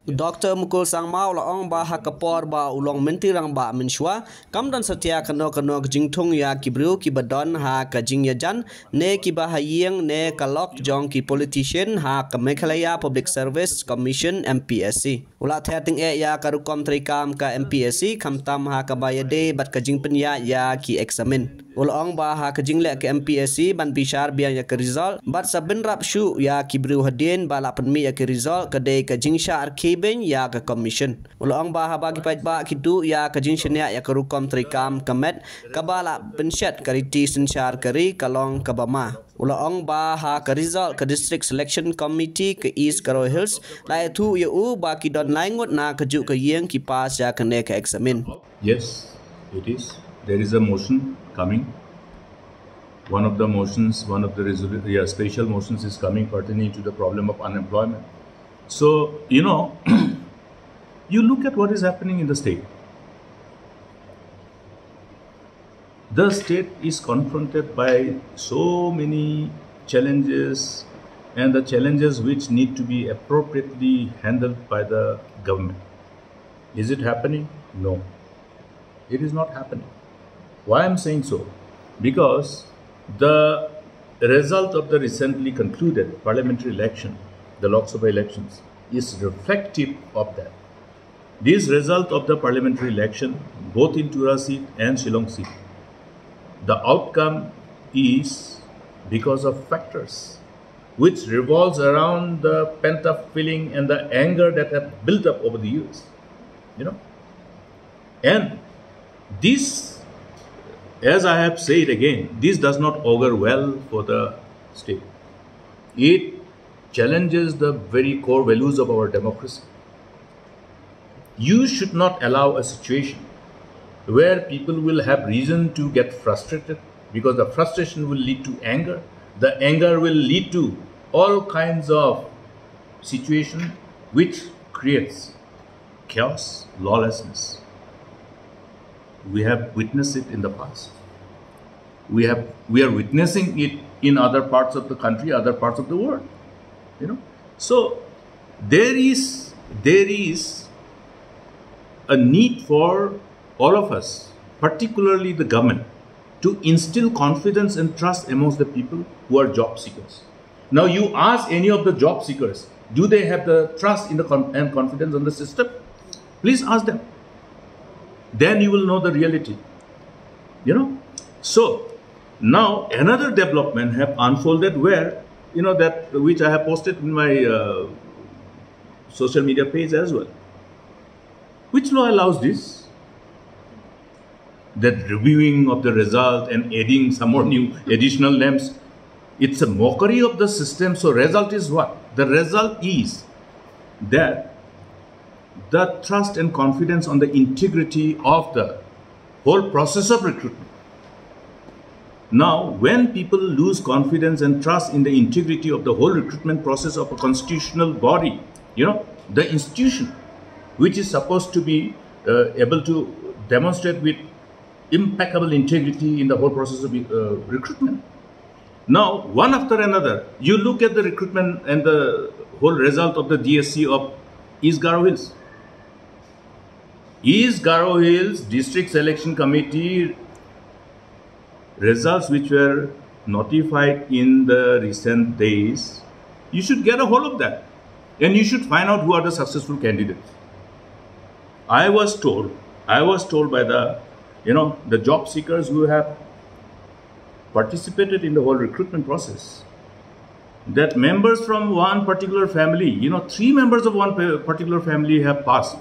Dr. Mukul sang mau la ong ba hakapor ba ulong menti rang ba minshwa kam dan setia kano jingtung ya kibriu ki badon ha ka jing ya jan ne ki ba hayeng ne kalok jong ki politician ha ka Meghalaya Public Service Commission Mpsc ula theting ya ka Rukom Treikam ka Mpsc kamtam ha ka ba ya de bat ka jing penya ya ki examine ulong ba ha ka jing le ka Mpsc ban bishar biang ya ka result bat sabin rap shu ya kibriu hadin ba la penmi ya ki result ka de ka jing shar ben ya ka commission ulong ba ha bagi pait ba kidu ya ka jin shenya ya ka Rukom Treikam kamet kabala penshat kariti senchar kari kalong kabama ulong ba ha ka result ka district selection committee ka East Garo Hills lai thu ya u ba ki don laingot na ka ju ka yeng ki pass ya ka ne ka examine. Yes, it is. There is a motion coming. One of the special motions is coming pertaining to the problem of unemployment. So, you know, you look at what is happening in the state. The state is confronted by so many challenges, and the challenges which need to be appropriately handled by the government. Is it happening? No. It is not happening. Why I am saying so? Because the result of the recently concluded parliamentary election, the Lok Sabha elections, is reflective of that. This result of the parliamentary election, both in Tura seat and Shillong seat, the outcome is because of factors which revolves around the pent-up feeling and the anger that have built up over the years, you know. And this, as I have said again, this does not augur well for the state. It challenges the very core values of our democracy. You should not allow a situation where people will have reason to get frustrated, because the frustration will lead to anger. The anger will lead to all kinds of situation which creates chaos, lawlessness. We have witnessed it in the past. We are witnessing it in other parts of the country, other parts of the world. You know, so there is a need for all of us, particularly the government, to instill confidence and trust amongst the people who are job seekers. Now, you ask any of the job seekers, do they have the trust in and confidence on the system? Please ask them. Then you will know the reality. You know, so now another development have unfolded where, you know, that which I have posted in my social media page as well. Which law allows this? That reviewing of the result and adding some more new additional names. It's a mockery of the system. So result is what? The result is that the trust and confidence on the integrity of the whole process of recruitment. Now, when people lose confidence and trust in the integrity of the whole recruitment process of a constitutional body, you know, the institution, which is supposed to be able to demonstrate with impeccable integrity in the whole process of recruitment. Now, one after another, you look at the recruitment and the whole result of the DSC of East Garo Hills. East Garo Hills District Selection Committee results which were notified in the recent days, you should get a hold of that. And you should find out who are the successful candidates. I was told by the, you know, the job seekers who have participated in the whole recruitment process, that members from one particular family, you know, 3 members of one particular family have passed.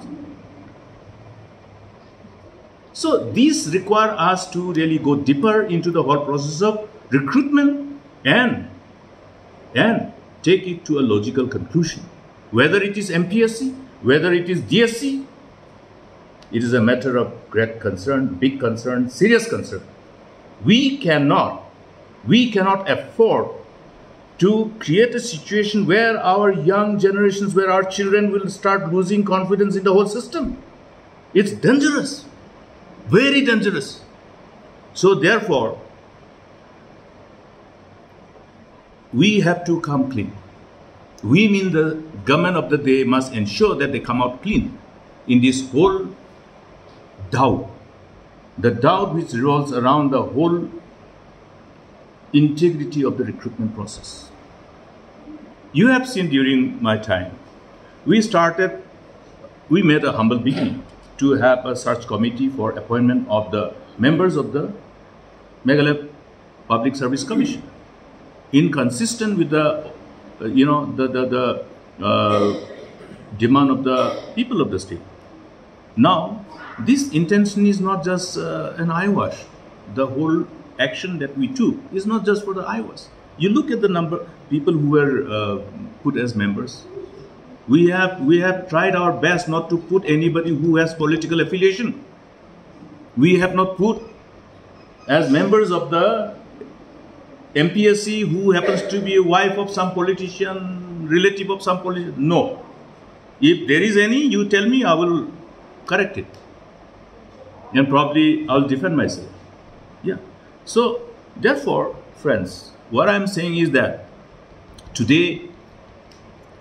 So these require us to really go deeper into the whole process of recruitment and take it to a logical conclusion. Whether it is Mpsc, whether it is DSC, it is a matter of great concern, big concern, serious concern. We cannot afford to create a situation where our young generations, where our children will start losing confidence in the whole system. It's dangerous, very dangerous. So therefore, we have to come clean. We mean the government of the day must ensure that they come out clean in this whole doubt. The doubt which revolves around the whole integrity of the recruitment process. You have seen during my time, we made a humble beginning to have a search committee for appointment of the members of the Meghalaya Public Service Commission, inconsistent with the demand of the people of the state. Now, this intention is not just an eyewash. The whole action that we took is not just for the eyewash. You look at the number of people who were put as members. We have tried our best not to put anybody who has political affiliation. We have not put as members of the Mpsc who happens to be a wife of some politician, relative of some politician. No. If there is any, you tell me, I will correct it. And probably I will defend myself. Yeah. So, therefore, friends, what I am saying is that today,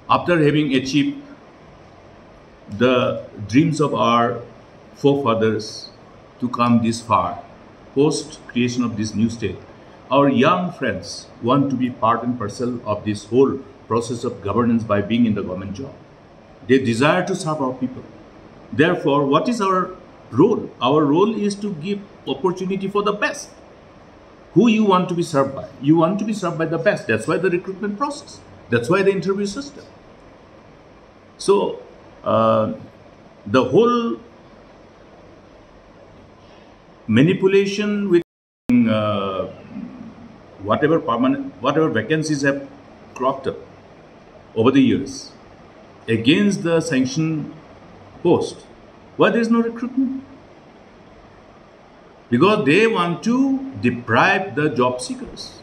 after having achieved the dreams of our forefathers to come this far, post creation of this new state, our young friends want to be part and parcel of this whole process of governance by being in the government job. They desire to serve our people. Therefore, what is our role? Our role is to give opportunity for the best. Who you want to be served by? You want to be served by the best. That's why the recruitment process. That's why the interview system. So, the whole manipulation with whatever vacancies have cropped up over the years against the sanction post, why there is no recruitment? Because they want to deprive the job seekers.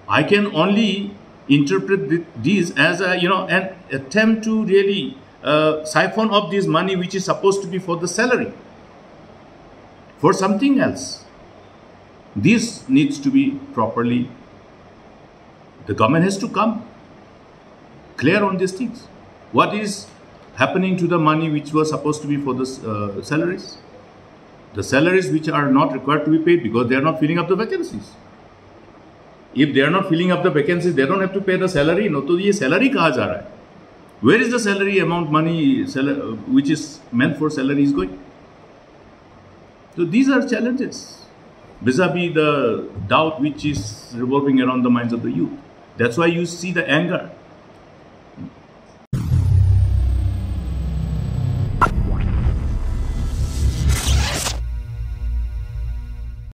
I can only interpret this as an attempt to really siphon off this money which is supposed to be for the salary, for something else. This needs to be properly, the government has to come clear on these things. What is happening to the money which was supposed to be for the salaries? The salaries which are not required to be paid because they are not filling up the vacancies. If they are not filling up the vacancies, they don't have to pay the salary. No, to ye salary kaha ja raha hai? Where is the salary amount money which is meant for salary is going? So these are challenges vis-a-vis the doubt which is revolving around the minds of the youth. That's why you see the anger.